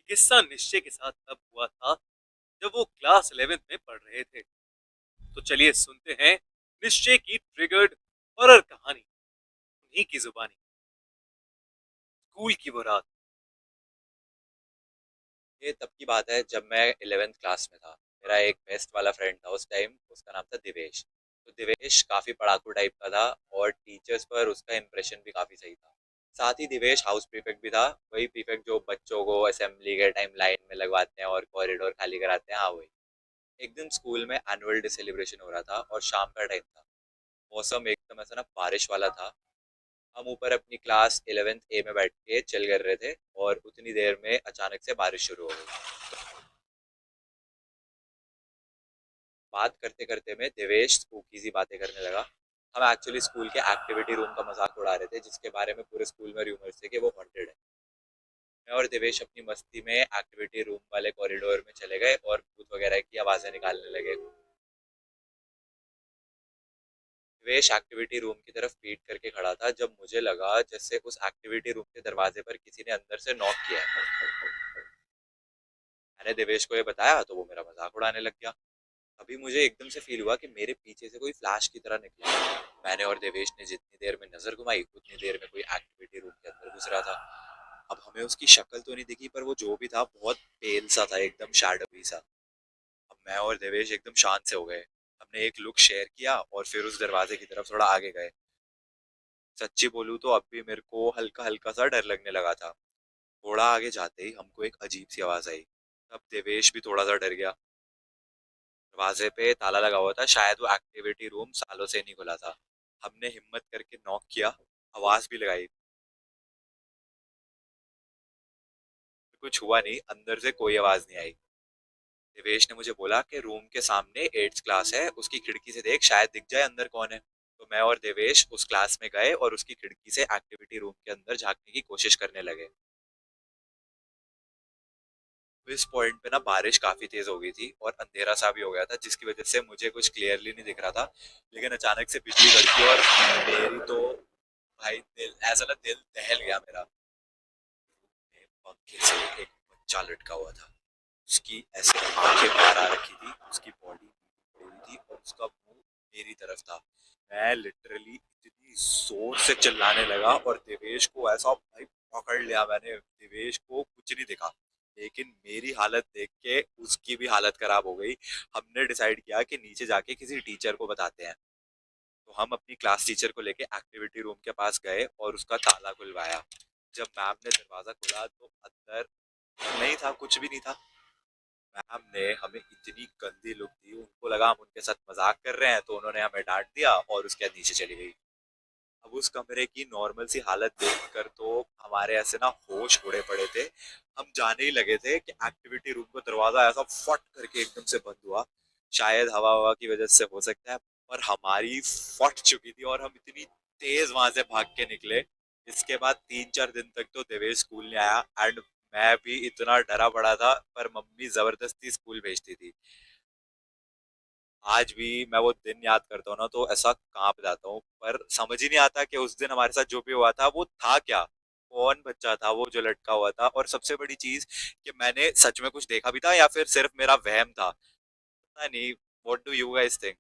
किस्सा निश्चय के साथ तब हुआ था जब वो क्लास 11th में पढ़ रहे थे। तो चलिए सुनते हैं निश्चय की ट्रिगर्ड हॉरर कहानी उन्हीं की जुबानी। स्कूल की वो रात। ये तब की बात है जब मैं 11th क्लास में था। मेरा एक बेस्ट वाला फ्रेंड था उस टाइम, उसका नाम था दिवेश। तो दिवेश काफी पढ़ाकू टाइप का था और टीचर्स पर उसका इम्प्रेशन भी काफी सही था। साथ ही दिवेश हाउस प्रीफेक्ट भी था। वही प्रीफेक्ट जो बच्चों को असेंबली के टाइम लाइन में लगवाते हैं और कॉरिडोर खाली कराते हैं, हाँ वही। एक दिन स्कूल में एनुअल डे सेलिब्रेशन हो रहा था और शाम का टाइम था। मौसम एकदम ऐसा ना बारिश वाला था। हम ऊपर अपनी क्लास 11th ए में बैठ के चिल कर रहे थे और उतनी देर में अचानक से बारिश शुरू हो गई। बात करते करते में देवेश स्पूकी सी बातें करने लगा। हम एक्चुअली स्कूल के एक्टिविटी रूम का मजाक उड़ा रहे थे, जिसके बारे में पूरे स्कूल में रूमर्स थे कि वो हॉन्टेड है। मैं और देवेश अपनी मस्ती में एक्टिविटी रूम वाले कॉरिडोर में चले गए और भूत वगैरह की आवाजें निकालने लगे। देवेश एक्टिविटी रूम की तरफ पीट करके खड़ा था जब मुझे लगा जैसे उस एक्टिविटी रूम के दरवाजे पर किसी ने अंदर से नॉक किया है। मैंने देवेश को ये बताया तो वो मेरा मजाक उड़ाने लग गया। अभी मुझे एकदम से फील हुआ कि मेरे पीछे से कोई फ्लैश की तरह निकला। मैंने और देवेश ने जितनी देर में नजर घुमाई उतनी देर में कोई एक्टिविटी रूम के अंदर घुस रहा था। अब हमें उसकी शक्ल तो नहीं दिखी, पर वो जो भी था बहुत पेल सा था, एकदम शैडोवी सा। अब मैं और देवेश एकदम शांत से हो गए। हमने एक लुक शेयर किया और फिर उस दरवाजे की तरफ थोड़ा आगे गए। सच्ची बोलूं तो अब भी मेरे को हल्का हल्का सा डर लगने लगा था। थोड़ा आगे जाते ही हमको एक अजीब सी आवाज आई। अब देवेश भी थोड़ा सा डर गया। दरवाजे पे ताला लगा हुआ था, शायद वो एक्टिविटी रूम सालों से नहीं खुला था। हमने हिम्मत करके नॉक किया, आवाज भी लगाई। कुछ हुआ नहीं, अंदर से कोई आवाज नहीं आई। देवेश ने मुझे बोला कि रूम के सामने 8th क्लास है, उसकी खिड़की से देख, शायद दिख जाए अंदर कौन है। तो मैं और देवेश उस क्लास में गए और उसकी खिड़की से एक्टिविटी रूम के अंदर झांकने की कोशिश करने लगे। तो इस पॉइंट पे ना बारिश काफी तेज हो गई थी और अंधेरा सा भी हो गया था, जिसकी वजह से मुझे कुछ क्लियरली नहीं दिख रहा था। लेकिन अचानक से बिजली कड़की और मेरी तो भाई दिल ऐसा ना, दिल दहल गया मेरा। पंखे से एक बच्चा लटका हुआ था। उसकी ऐसे आंखें बाहर आ रखी थी, उसकी बॉडी पड़ी हुई थी और उसका मुंह मेरी तरफ था। मैं लिटरली इतनी जोर से चिल्लाने लगा और देवेश को ऐसा भाई पकड़ लिया मैंने। देवेश को कुछ नहीं दिखा, लेकिन मेरी हालत देख के उसकी भी हालत खराब हो गई। हमने डिसाइड किया कि नीचे जाके किसी टीचर को बताते हैं। तो हम अपनी क्लास टीचर को लेके एक्टिविटी रूम के पास गए और उसका ताला खुलवाया। जब मैम ने दरवाजा खोला तो अंदर नहीं था, कुछ भी नहीं था। मैम ने हमें इतनी गंदी लुक दी, उनको लगा हम उनके साथ मजाक कर रहे हैं, तो उन्होंने हमें डांट दिया और उसके बाद नीचे चली गई। अब उस कमरे की नॉर्मल सी हालत देखकर तो हमारे ऐसे ना होश उड़े पड़े थे। हम जाने ही लगे थे कि एक्टिविटी रूम का दरवाजा ऐसा फट करके एकदम से बंद हुआ। शायद हवा हवा की वजह से हो सकता है, पर हमारी फट चुकी थी और हम इतनी तेज वहां से भाग के निकले। इसके बाद 3-4 दिन तक तो देवेश स्कूल नहीं आया एंड मैं भी इतना डरा पड़ा था, पर मम्मी जबरदस्ती स्कूल भेजती थी। आज भी मैं वो दिन याद करता हूँ ना तो ऐसा कांप जाता हूँ, पर समझ ही नहीं आता कि उस दिन हमारे साथ जो भी हुआ था वो था क्या। कौन बच्चा था वो जो लटका हुआ था, और सबसे बड़ी चीज कि मैंने सच में कुछ देखा भी था या फिर सिर्फ मेरा वहम था। पता नहीं। What do you guys think?